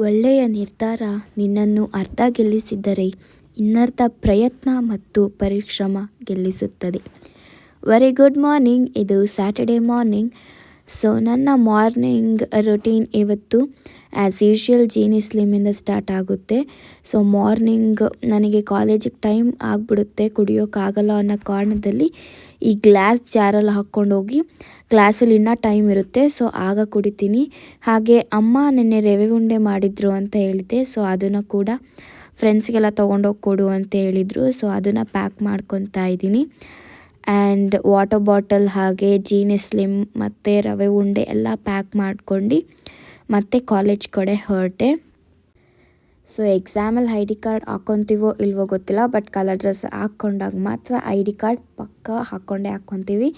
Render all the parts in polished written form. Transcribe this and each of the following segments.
ಒಳ್ಳೆಯ ನಿರ್ಧಾರ ನಿನ್ನನ್ನು ಅರ್ಧ ಗೆಲ್ಲಿಸಿದರೆ ಇನ್ನರ್ಧ ಪ್ರಯತ್ನ ಮತ್ತು ಪರಿಶ್ರಮ ಗೆಲ್ಲಿಸುತ್ತದೆ. Very good morning. ಇದು ಸ್ಯಾಟರ್ಡೇ ಮಾರ್ನಿಂಗ್. ಸೊ ನನ್ನ ಮಾರ್ನಿಂಗ್ ರುಟೀನ್ ಇವತ್ತು ಆ್ಯಸ್ ಯೂಶ್ವಲ್ ಜೀನಿ ಸ್ಲಿಮ್ಮಿಂದ ಸ್ಟಾರ್ಟ್ ಆಗುತ್ತೆ. ಸೊ ಮಾರ್ನಿಂಗ್ ನನಗೆ ಕಾಲೇಜಿಗೆ ಟೈಮ್ ಆಗಿಬಿಡುತ್ತೆ, ಕುಡಿಯೋಕ್ಕಾಗಲ್ಲ ಅನ್ನೋ ಕಾರಣದಲ್ಲಿ ಈ ಗ್ಲಾಸ್ ಜಾರಲ್ಲಿ ಹಾಕ್ಕೊಂಡೋಗಿ ಕ್ಲಾಸಲ್ಲಿ ಇನ್ನೂ ಟೈಮ್ ಇರುತ್ತೆ, ಸೊ ಆಗ ಕುಡಿತೀನಿ. ಹಾಗೆ ಅಮ್ಮ ನೆನ್ನೆ ರವೆ ಉಂಡೆ ಮಾಡಿದರು ಅಂತ ಹೇಳಿದ್ದೆ, ಸೊ ಅದನ್ನು ಕೂಡ ಫ್ರೆಂಡ್ಸ್ಗೆಲ್ಲ ತೊಗೊಂಡೋಗಿ ಕೊಡು ಅಂತ ಹೇಳಿದರು. ಸೊ ಅದನ್ನು ಪ್ಯಾಕ್ ಮಾಡ್ಕೊತಾ ಇದ್ದೀನಿ. ಆ್ಯಂಡ್ ವಾಟರ್ ಬಾಟಲ್ ಹಾಗೆ ಜೀನಿ ಸ್ಲಿಮ್ ಮತ್ತು ರವೆ ಉಂಡೆ ಎಲ್ಲ ಪ್ಯಾಕ್ ಮಾಡ್ಕೊಂಡು ಮತ್ತೆ ಕಾಲೇಜ್ ಕಡೆ ಹೊರಟೆ. ಸೊ ಎಕ್ಸಾಮಲ್ಲಿ ಐ ಡಿ ಕಾರ್ಡ್ ಹಾಕ್ಕೊತೀವೋ ಇಲ್ವೋ ಗೊತ್ತಿಲ್ಲ, ಬಟ್ ಕಲರ್ ಡ್ರೆಸ್ ಹಾಕ್ಕೊಂಡಾಗ ಮಾತ್ರ ಐ ಡಿ ಕಾರ್ಡ್ ಪಕ್ಕ ಹಾಕ್ಕೊತೀವಿ.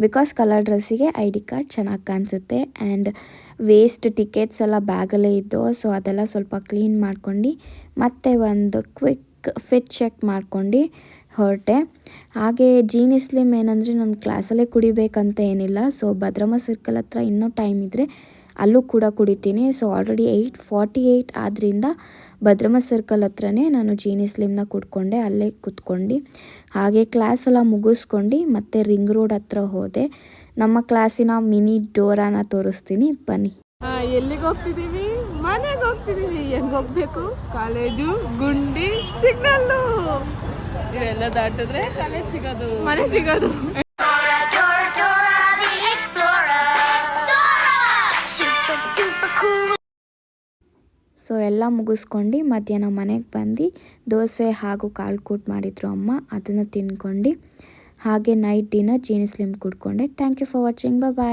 ಬಿಕಾಸ್ ಕಲರ್ ಡ್ರೆಸ್ಸಿಗೆ ಐ ಡಿ ಕಾರ್ಡ್ ಚೆನ್ನಾಗಿ ಕಾಣಿಸುತ್ತೆ. ಆ್ಯಂಡ್ ವೇಸ್ಟ್ ಟಿಕೆಟ್ಸ್ ಎಲ್ಲ ಬ್ಯಾಗಲ್ಲೇ ಇದ್ದವು, ಸೊ ಅದೆಲ್ಲ ಸ್ವಲ್ಪ ಕ್ಲೀನ್ ಮಾಡ್ಕೊಂಡು ಮತ್ತೆ ಒಂದು ಕ್ವಿಕ್ ಫಿಟ್ ಚೆಕ್ ಮಾಡ್ಕೊಂಡು ಹೊರಟೆ. ಹಾಗೆ ಜೀನಿ ಸ್ಲಿಮ್ ಏನಂದರೆ ನನ್ನ ಕ್ಲಾಸಲ್ಲೇ ಕುಡಿಬೇಕಂತ ಏನಿಲ್ಲ. ಸೊ ಭದ್ರಮ್ಮ ಸರ್ಕಲ್ ಹತ್ರ ಇನ್ನೂ ಟೈಮ್ ಇದ್ದರೆ ಅಲ್ಲೂ ಕೂಡ ಕುಡಿತೀನಿ. ಸೊ ಆಲ್ರೆಡಿ 8:48 ಆದ್ದರಿಂದ ಭದ್ರಮ್ಮ ಸರ್ಕಲ್ ಹತ್ರನೇ ನಾನು ಜೀನಿ ಸ್ಲಿಮ್ನ ಕುಡ್ಕೊಂಡೆ, ಅಲ್ಲೇ ಕೂತ್ಕೊಂಡು. ಹಾಗೆ ಕ್ಲಾಸೆಲ್ಲ ಮುಗಿಸ್ಕೊಂಡು ಮತ್ತೆ ರಿಂಗ್ ರೋಡ್ ಹತ್ರ ಹೋದೆ. ನಮ್ಮ ಕ್ಲಾಸಿನ ಮಿನಿ ಡೋರಾನ ತೋರಿಸ್ತೀನಿ ಬನ್ನಿ. ಎಲ್ಲಿಗೆ ಹೋಗ್ತಿದ್ದೀವಿ? ಮನೆಗೆ ಹೋಗ್ತಿದ್ದೀವಿ. ಹೆಂಗೆ ಹೋಗ್ಬೇಕು? ಕಾಲೇಜು, ಗುಂಡಿ, ಸಿಗ್ನಲ್ಲು ಇವೆಲ್ಲ ದಾಟಿದ್ರೆ ಕಾಲೇಜ್ ಸಿಗೋದು, ಮನೆ ಸಿಗೋದು. ಸೊ ಎಲ್ಲ ಮುಗಿಸ್ಕೊಂಡು ಮಧ್ಯಾಹ್ನ ಮನೆಗೆ ಬಂದು ದೋಸೆ ಹಾಗೂ ಕಾಳು ಕೂಟ್ ಮಾಡಿದ್ರು ಅಮ್ಮ, ಅದನ್ನು ತಿನ್ಕೊಂಡು ಹಾಗೆ ನೈಟ್ ಡಿನ್ನರ್ ಜೀನಿ ಸ್ಲಿಮ್ ಕುಡ್ಕೊಂಡೆ. Thank you for watching. Bye.